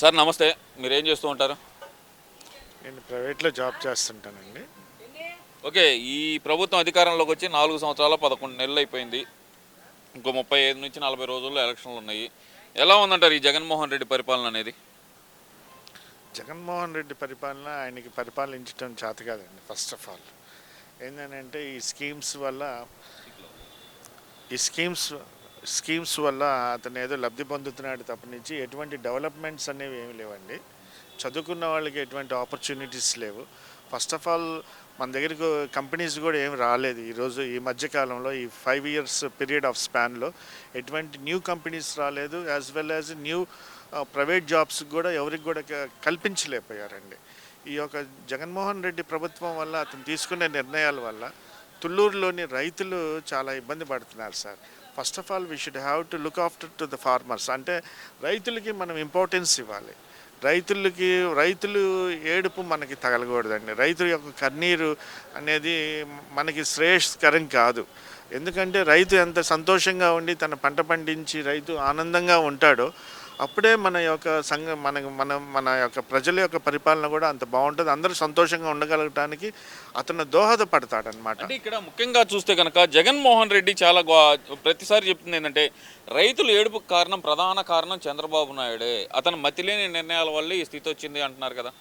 Sir నమస్తే. మీరేం చేస్తూ ఉంటారు? నేను ప్రైవేట్లో జాబ్ చేస్తుంటానండి. ఓకే. ఈ ప్రభుత్వం అధికారంలోకి వచ్చి 4 సంవత్సరాల 11 నెలలు అయిపోయింది. ఇంకో 35 నుంచి 40 రోజుల్లో ఎలక్షన్లు ఉన్నాయి. ఎలా ఉందంటారు ఈ జగన్మోహన్ రెడ్డి పరిపాలన అనేది? జగన్మోహన్ రెడ్డి పరిపాలన ఆయనకి పరిపాలించడం చేత కాదండి. ఫస్ట్ ఆఫ్ ఆల్ ఏంటంటే ఈ స్కీమ్స్ వల్ల అతను ఏదో లబ్ధి పొందుతున్నాడు తప్పనించి ఎటువంటి డెవలప్మెంట్స్ అనేవి ఏమి లేవండి. చదువుకున్న వాళ్ళకి ఎటువంటి ఆపర్చునిటీస్ లేవు. ఫస్ట్ ఆఫ్ ఆల్ మన దగ్గరకు కంపెనీస్ కూడా ఏమి రాలేదు. ఈరోజు ఈ మధ్యకాలంలో ఈ 5 ఇయర్స్ పీరియడ్ ఆఫ్ స్పాన్లో ఎటువంటి న్యూ కంపెనీస్ రాలేదు. As well as new private jobs కూడా ఎవరికి కూడా కల్పించలేకపోయారండి. ఈ యొక్క జగన్మోహన్ రెడ్డి ప్రభుత్వం వల్ల అతను తీసుకునే నిర్ణయాల వల్ల తుళ్ళూరులోని రైతులు చాలా ఇబ్బంది పడుతున్నారు sir. First of all we should have to look after to the farmers. అంటే రైతులకి మనం ఇంపార్టెన్స్ ఇవ్వాలి. రైతులు ఏడుపు మనకి తగలకూడదండి. రైతు యొక్క కన్నీరు అనేది మనకి శ్రేయస్కరం కాదు. ఎందుకంటే రైతు ఎంత సంతోషంగా ఉండి తన పంట పండించి రైతు ఆనందంగా ఉంటాడో అప్పుడే మన యొక్క మన యొక్క ప్రజల యొక్క పరిపాలన కూడా అంత బాగుంటుంది. అందరూ సంతోషంగా ఉండగలగటానికి అతను దోహదపడతాడనమాట. అంటే ఇక్కడ ముఖ్యంగా చూస్తే కనుక జగన్మోహన్ రెడ్డి చాలా ప్రతిసారి చెప్తుంది ఏంటంటే రైతులు ఏడుపుకు ప్రధాన కారణం చంద్రబాబు నాయుడే, అతను మతిలేని నిర్ణయాల వల్ల ఈ స్థితి వచ్చింది అంటున్నారు కదా.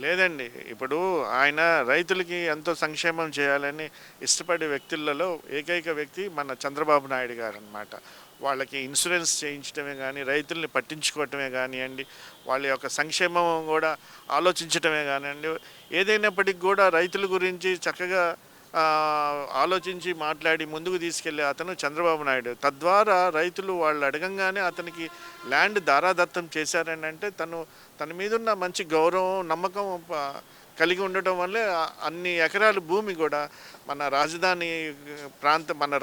లేదండి, ఇప్పుడు ఆయన రైతులకి ఎంతో సంక్షేమం చేయాలని ఇష్టపడే వ్యక్తులలో ఏకైక వ్యక్తి మన చంద్రబాబు నాయుడు గారు అనమాట. వాళ్ళకి ఇన్సూరెన్స్ చేయించడమే కానీ, రైతుల్ని పట్టించుకోవటమే కానివ్వండి, వాళ్ళ యొక్క సంక్షేమం కూడా ఆలోచించటమే కానివ్వండి, ఏదైనప్పటికీ కూడా రైతుల గురించి చక్కగా ఆలోచించి మాట్లాడి ముందుకు తీసుకెళ్లే అతను చంద్రబాబు నాయుడు. తద్వారా రైతులు వాళ్ళు అడగంగానే అతనికి ల్యాండ్ దారాదత్తం చేశారని అంటే తన మీదున్న మంచి గౌరవం, నమ్మకం కలిగి ఉండటం వల్లే అన్ని ఎకరాల భూమి కూడా మన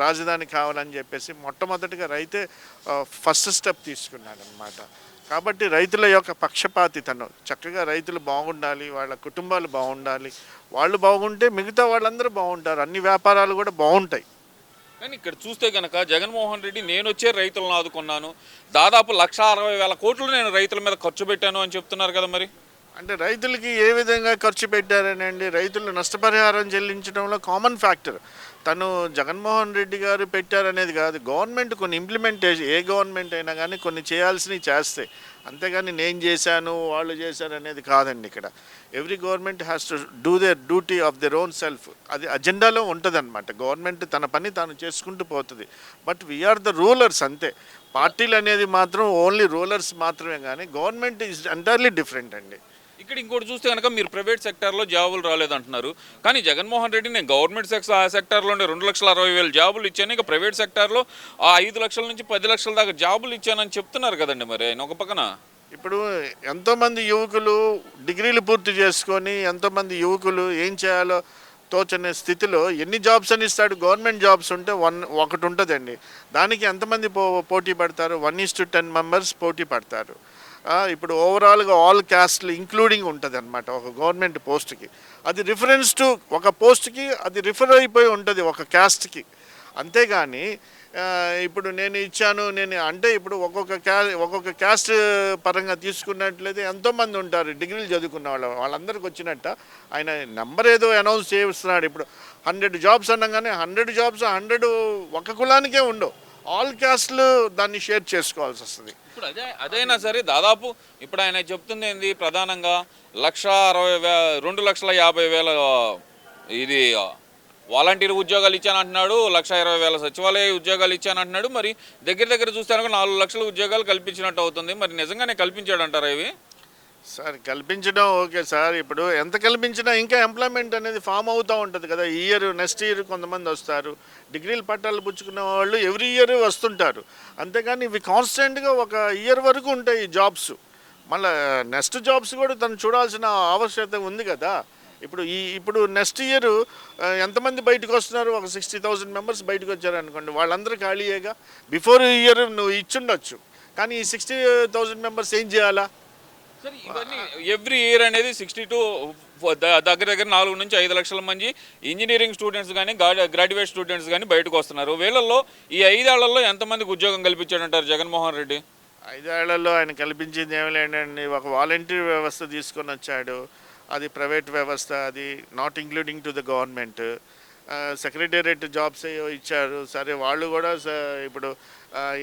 రాజధాని కావాలని చెప్పేసి మొట్టమొదటిగా రైతే ఫస్ట్ స్టెప్ తీసుకున్నాడనమాట. కాబట్టి రైతుల యొక్క పక్షపాతి తను. చక్కగా రైతులు బాగుండాలి, వాళ్ళ కుటుంబాలు బాగుండాలి, వాళ్ళు బాగుంటే మిగతా వాళ్ళందరూ బాగుంటారు, అన్ని వ్యాపారాలు కూడా బాగుంటాయి. కానీ ఇక్కడ చూస్తే కనుక జగన్మోహన్ రెడ్డి నేను వచ్చే రైతులను ఆదుకున్నాను, దాదాపు 1,60,000 కోట్లు నేను రైతుల మీద ఖర్చు పెట్టాను అని చెప్తున్నారు కదా. మరి అంటే రైతులకి ఏ విధంగా ఖర్చు పెట్టారనండి, రైతులు నష్టపరిహారం చెల్లించడంలో కామన్ ఫ్యాక్టర్ తను జగన్మోహన్ రెడ్డి గారు పెట్టారనేది కాదు. గవర్నమెంట్ కొన్ని ఇంప్లిమెంటేషన్, ఏ గవర్నమెంట్ అయినా కానీ కొన్ని చేయాల్సినవి చేస్తాయి, అంతేగాని నేను చేశాను వాళ్ళు చేశారు అనేది కాదండి. ఇక్కడ every government has to do their duty of there own self. అది అజెండాలో ఉంటుంది అనమాట. గవర్నమెంట్ తన పని తాను చేసుకుంటూ పోతుంది. బట్ వీఆర్ ద రూలర్స్ అంతే. పార్టీలు అనేది మాత్రం ఓన్లీ రూలర్స్ మాత్రమే, కానీ గవర్నమెంట్ ఈజ్ ఎంటైర్లీ డిఫరెంట్ అండి. ఇక్కడ ఇంకోటి చూస్తే కనుక మీరు ప్రైవేట్ సెక్టార్లో జాబులు రాలేదంటున్నారు, కానీ జగన్మోహన్ రెడ్డి నేను గవర్నమెంట్ సెక్టార్లోనే 2,60,000 జాబులు ఇచ్చాను, ఇక ప్రైవేట్ సెక్టార్లో 5 లక్షల నుంచి 10 లక్షల దాకా జాబులు ఇచ్చానని చెప్తున్నారు కదండి. మరి ఆయన ఒక పక్కన ఇప్పుడు ఎంతోమంది యువకులు డిగ్రీలు పూర్తి చేసుకొని ఎంతోమంది యువకులు ఏం చేయాలో తోచనే స్థితిలో ఎన్ని జాబ్స్ అని ఇస్తాడు? గవర్నమెంట్ జాబ్స్ ఉంటే ఒకటి ఉంటుందండి, దానికి ఎంతమంది పోటీ పడతారు? 1:10 మెంబర్స్ పోటీ పడతారు. ఇప్పుడు ఓవరాల్గా ఆల్ క్యాస్ట్లు ఇంక్లూడింగ్ ఉంటుంది అనమాట ఒక గవర్నమెంట్ పోస్ట్కి. అది రిఫరెన్స్ టు ఒక పోస్ట్కి అది రిఫర్ అయిపోయి ఉంటుంది ఒక క్యాస్ట్కి. అంతేగాని ఇప్పుడు నేను ఇచ్చాను అంటే ఇప్పుడు ఒక్కొక్క క్యాస్ట్ పరంగా తీసుకున్నట్లయితే ఎంతోమంది ఉంటారు డిగ్రీలు చదువుకున్న వాళ్ళందరికీ వచ్చినట్ట ఆయన నెంబర్ ఏదో అనౌన్స్ చేస్తున్నాడు. ఇప్పుడు 100 జాబ్స్ అనగానే 100 జాబ్స్ 100 ఒక కులానికే ఉండవు, ఆల్ క్యాస్ట్లు దాన్ని షేర్ చేసుకోవాల్సి వస్తుంది. ఇప్పుడు అదైనా సరే దాదాపు ఇప్పుడు ఆయన చెప్తుంది ఏంది, ప్రధానంగా 2,50,000 ఇది వాలంటీర్ ఉద్యోగాలు ఇచ్చానంటున్నాడు, 1,20,000 సచివాలయ ఉద్యోగాలు ఇచ్చానంటున్నాడు. మరి దగ్గర చూస్తే 4 లక్షల ఉద్యోగాలు కల్పించినట్టు అవుతుంది. మరి నిజంగానే కల్పించాడంటారా ఇవి? సార్ కల్పించడం ఓకే సార్, ఇప్పుడు ఎంత కల్పించినా ఇంకా ఎంప్లాయ్మెంట్ అనేది ఫామ్ అవుతూ ఉంటుంది కదా. నెక్స్ట్ ఇయర్ కొంతమంది వస్తారు, డిగ్రీలు పట్టాలు పుచ్చుకున్న వాళ్ళు ఎవ్రీ ఇయర్ వస్తుంటారు. అంతేగాని ఇవి కాన్స్టెంట్గా ఒక ఇయర్ వరకు ఉంటాయి ఈ జాబ్స్. మళ్ళీ నెక్స్ట్ జాబ్స్ కూడా తను చూడాల్సిన ఆవశ్యకత ఉంది కదా. ఇప్పుడు నెక్స్ట్ ఇయర్ ఎంతమంది బయటకు వస్తున్నారు? ఒక 60,000 మెంబర్స్ బయటకు వచ్చారు అనుకోండి, వాళ్ళందరూ ఖాళీయేగా. బిఫోర్ ఇయర్ నువ్వు ఇచ్చుండొచ్చు, కానీ ఈ 60,000 మెంబర్స్ ఏం చేయాలా? సరే, ఇవన్నీ ఎవ్రీ ఇయర్ అనేది 62 దగ్గర 4 నుంచి 5 లక్షల మంది ఇంజనీరింగ్ స్టూడెంట్స్ కానీ గ్రాడ్యుయేట్ స్టూడెంట్స్ కానీ బయటకు వస్తున్నారు. వీళ్ళల్లో ఈ 5 ఏళ్లలో ఎంతమందికి ఉద్యోగం కల్పించాడంటారు జగన్మోహన్ రెడ్డి? 5 ఏళ్లలో ఆయన కల్పించింది ఏమి లేదండి. ఒక వాలంటీర్ వ్యవస్థ తీసుకొని వచ్చాడు. అది ప్రైవేట్ వ్యవస్థ, అది not including to the government. Secretariat jobs ఏవో ఇచ్చారు. సరే వాళ్ళు కూడా ఇప్పుడు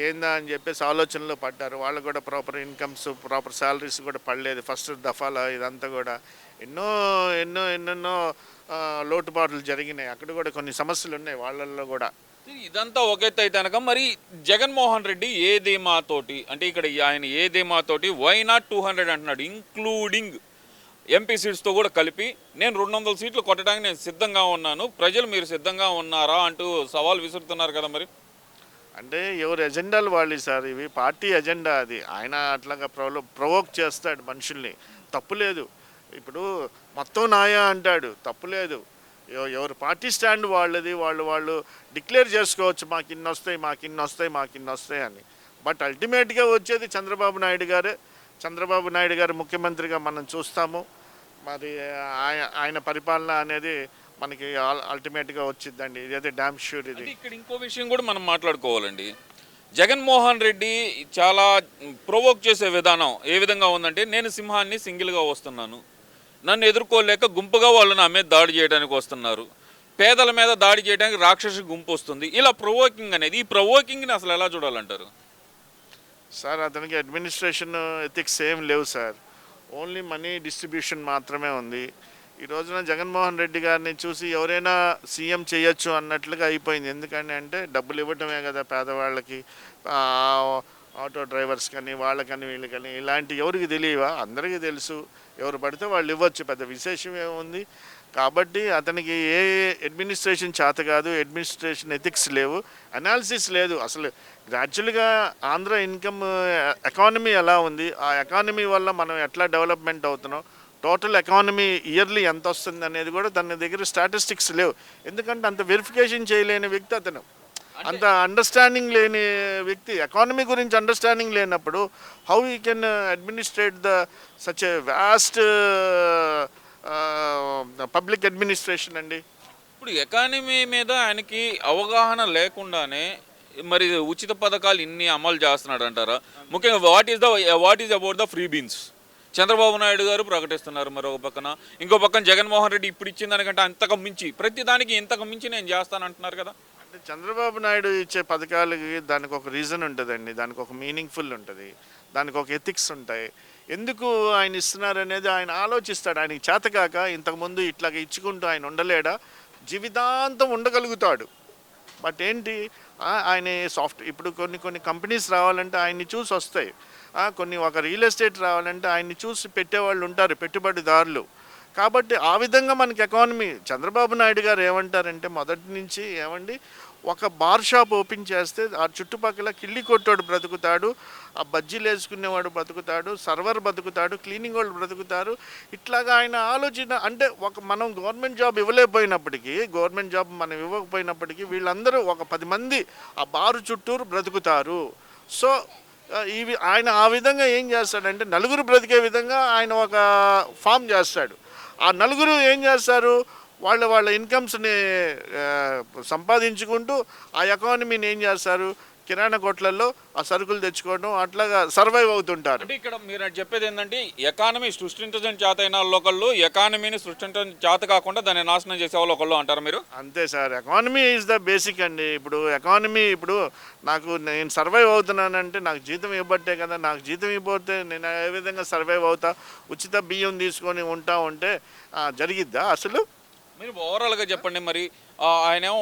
ఏందా అని చెప్పేసి ఆలోచనలో పడ్డారు. వాళ్ళు కూడా ప్రాపర్ ఇన్కమ్స్, ప్రాపర్ శాలరీస్ కూడా పడలేదు ఫస్ట్ దఫాలో. ఇదంతా కూడా ఎన్నో ఎన్నో ఎన్నెన్నో లోటుపాట్లు జరిగినాయి. అక్కడ కూడా కొన్ని సమస్యలు ఉన్నాయి వాళ్ళల్లో కూడా. ఇదంతా ఒక ఎత్తు అయితే కనుక మరి జగన్మోహన్ రెడ్డి ఏ ధీమాతోటి, అంటే ఇక్కడ ఆయన ఏ ధీమాతోటి వై నాట్ 200 అంటున్నాడు, ఇంక్లూడింగ్ ఎంపీ సీట్స్తో కూడా కలిపి నేను 200 సీట్లు కొట్టడానికి నేను సిద్ధంగా ఉన్నాను, ప్రజలు మీరు సిద్ధంగా ఉన్నారా అంటూ సవాల్ విసురుతున్నారు కదా మరి. అంటే ఎవరి ఎజెండాలు వాళ్ళు సార్, ఇవి పార్టీ ఎజెండా. అది ఆయన అట్లాగా ప్రొవోక్ చేస్తాడు మనుషుల్ని, తప్పులేదు. ఇప్పుడు మొత్తం నాయా అంటాడు, తప్పులేదు. ఎవరు పార్టీ స్టాండ్ వాళ్ళది, వాళ్ళు డిక్లేర్ చేసుకోవచ్చు మాకు ఇన్ని వస్తాయి, మాకు ఇన్ని వస్తాయి, మాకు ఇన్ని వస్తాయి అని. బట్ అల్టిమేట్గా వచ్చేది చంద్రబాబు నాయుడు గారే. చంద్రబాబు నాయుడు గారు ముఖ్యమంత్రిగా మనం చూస్తాము. మరి ఆయన పరిపాలన అనేది మనకి అల్టిమేట్గా వచ్చిందండి. ఇదైతే డ్యామ్ ష్యూర్. ఇది ఇక్కడ ఇంకో విషయం కూడా మనం మాట్లాడుకోవాలండి. జగన్మోహన్ రెడ్డి చాలా ప్రొవోక్ చేసే విధానం ఏ విధంగా ఉందంటే, నేను సింహాన్ని సింగిల్గా వస్తున్నాను, నన్ను ఎదుర్కోలేక గుంపుగా వాళ్ళు నా మీద దాడి చేయడానికి వస్తున్నారు, పేదల మీద దాడి చేయడానికి రాక్షస గుంపు వస్తుంది, ఇలా ప్రొవోకింగ్ అనేది, ఈ ప్రొవోకింగ్ని అసలు ఎలా చూడాలంటారు? సార్ అతనికి అడ్మినిస్ట్రేషన్ ఎథిక్స్ ఏం లేవు సార్. ఓన్లీ మనీ డిస్ట్రిబ్యూషన్ మాత్రమే ఉంది. ఈ రోజున జగన్మోహన్ రెడ్డి గారిని చూసి ఎవరైనా సీఎం చేయొచ్చు అన్నట్లుగా అయిపోయింది. ఎందుకంటే అంటే డబ్బులు ఇవ్వటమే కదా పేదవాళ్ళకి, ఆటో డ్రైవర్స్ కానీ వాళ్ళకని వీళ్ళకని. ఇలాంటి ఎవరికి తెలియవా? అందరికీ తెలుసు. ఎవరు పడితే వాళ్ళు ఇవ్వచ్చు, పెద్ద విశేషం ఏముంది. కాబట్టి అతనికి ఏ అడ్మినిస్ట్రేషన్ చేత కాదు, అడ్మినిస్ట్రేషన్ ఎథిక్స్ లేవు, అనాలిసిస్ లేదు. అసలు గ్రాడ్యువల్గా ఆంధ్ర ఇన్కమ్ ఎకానమీ ఎలా ఉంది, ఆ ఎకానమీ వల్ల మనం ఎట్లా డెవలప్మెంట్ అవుతున్నాం, టోటల్ ఎకానమీ ఇయర్లీ ఎంత వస్తుంది అనేది కూడా తన దగ్గర స్టాటిస్టిక్స్ లేవు. ఎందుకంటే అంత వెరిఫికేషన్ చేయలేని వ్యక్తి అతను, అంత అండర్స్టాండింగ్ లేని వ్యక్తి. ఎకానమీ గురించి అండర్స్టాండింగ్ లేనప్పుడు how you can administrate the such a vast public administration అండి. ఇప్పుడు ఎకానమీ మీద ఆయనకి అవగాహన లేకుండానే మరి ఉచిత పథకాలు ఇన్ని అమలు చేస్తున్నాడు అంటారా? ముఖ్యంగా what is about the free beans Chandrababu Naidu గారు ప్రకటిస్తున్నారు మరొక పక్కన, ఇంకో పక్కన జగన్మోహన్ రెడ్డి ఇప్పుడు ఇచ్చిన దానికంటే అంతకు మించి, ప్రతి దానికి ఇంతకు మించి నేను చేస్తాను అంటున్నారు కదా. అంటే చంద్రబాబు నాయుడు ఇచ్చే పథకాలకి దానికి ఒక రీజన్ ఉంటుందండి, దానికి ఒక మీనింగ్ఫుల్ ఉంటుంది, దానికి ఒక ఎథిక్స్ ఉంటాయి. ఎందుకు ఆయన ఇస్తున్నారు అనేది ఆయన ఆలోచిస్తాడు. ఆయనకి చేతకాక ఇంతకుముందు ఇట్లాగ ఇచ్చుకుంటూ ఆయన ఉండలేడా? జీవితాంతం ఉండగలుగుతాడు. బట్ ఏంటి, ఆయన ఇప్పుడు కొన్ని కంపెనీస్ రావాలంటే ఆయన్ని చూసి వస్తాయి. కొన్ని ఒక రియల్ ఎస్టేట్ రావాలంటే ఆయన్ని చూసి పెట్టేవాళ్ళు ఉంటారు, పెట్టుబడిదారులు. కాబట్టి ఆ విధంగా మనకి ఎకానమీ. చంద్రబాబు నాయుడు గారు ఏమంటారంటే మొదటి నుంచి ఏమండి, ఒక బార్ షాప్ ఓపెన్ చేస్తే ఆ చుట్టుపక్కల కిళ్ళి కొట్టోడు బ్రతుకుతాడు, ఆ బజ్జీలు వేసుకునేవాడు బ్రతుకుతాడు, సర్వర్ బతుకుతాడు, క్లీనింగ్ వాళ్ళు బ్రతుకుతారు. ఇట్లాగా ఆయన ఆలోచన. అంటే మనం గవర్నమెంట్ జాబ్ ఇవ్వకపోయినప్పటికీ వీళ్ళందరూ ఒక 10 మంది ఆ బారు చుట్టూరు బ్రతుకుతారు. సో ఆయన ఆ విధంగా ఏం చేస్తాడంటే నలుగురు బ్రతికే విధంగా ఆయన ఒక ఫామ్ చేస్తాడు. ఆ నలుగురు ఏం చేస్తారు, వాళ్ళ ఇన్కమ్స్ని సంపాదించుకుంటూ ఆ ఎకానమీని ఏం చేస్తారు, కిరాణా కొట్లలో ఆ సరుకులు తెచ్చుకోవడం, అట్లాగా సర్వైవ్ అవుతుంటారు. అంటే ఇక్కడ మీరు చెప్పేది ఏంటంటే, ఎకానమీ సృష్టించడం చేత అయిన ఒకళ్ళు, ఎకానమీని సృష్టించడం చేత కాకుండా దాన్ని నాశనం చేసే వాళ్ళు ఒకళ్ళు అంటారు మీరు? అంతే sir, economy is the basic అండి. ఇప్పుడు ఎకానమీ, ఇప్పుడు నేను సర్వైవ్ అవుతున్నానంటే నాకు జీతం ఇవ్వబట్టే కదా. నాకు జీతం ఇవ్వబోతే నేను ఏ విధంగా సర్వైవ్ అవుతా? ఉచిత బియ్యం తీసుకొని ఉంటే జరిగిద్దా అసలు? మీరు ఓవరాల్గా చెప్పండి. మరి ఆయనేమో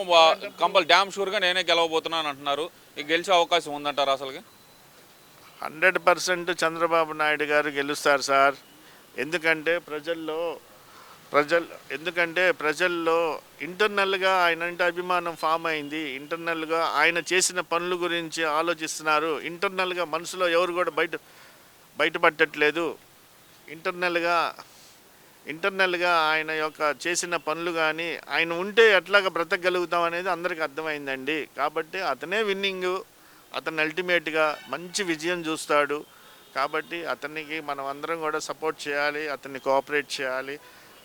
డ్యామ్ షూర్గా నేనే గెలవబోతున్నాను అంటున్నారు, గెలిచే అవకాశం ఉందంటారు అసలుగా? 100% చంద్రబాబు నాయుడు గారు గెలుస్తారు సార్. ఎందుకంటే ప్రజల్లో ఇంటర్నల్గా ఆయన అంటే అభిమానం ఫామ్ అయింది. ఇంటర్నల్గా ఆయన చేసిన పనుల గురించి ఆలోచిస్తున్నారు. ఇంటర్నల్గా మనసులో ఎవరు కూడా బయటపడట్లేదు. ఇంటర్నల్గా ఆయన యొక్క చేసిన పనులు కానీ, ఆయన ఉంటే ఎట్లాగా బ్రతకగలుగుతాం అనేది అందరికీ అర్థమైందండి. కాబట్టి అతనే విన్నింగ్. అతను అల్టిమేట్గా మంచి విజయం చూస్తాడు. కాబట్టి అతనికి మనం అందరం కూడా సపోర్ట్ చేయాలి, అతన్ని కోఆపరేట్ చేయాలి.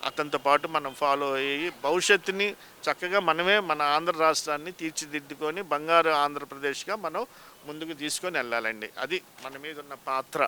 అతనితో పాటు మనం ఫాలో అయ్యి భవిష్యత్తుని చక్కగా మనమే మన ఆంధ్ర రాష్ట్రాన్ని తీర్చిదిద్దుకొని బంగారు ఆంధ్రప్రదేశ్గా మనం ముందుకు తీసుకొని వెళ్ళాలండి. అది మన మీద ఉన్న పాత్ర.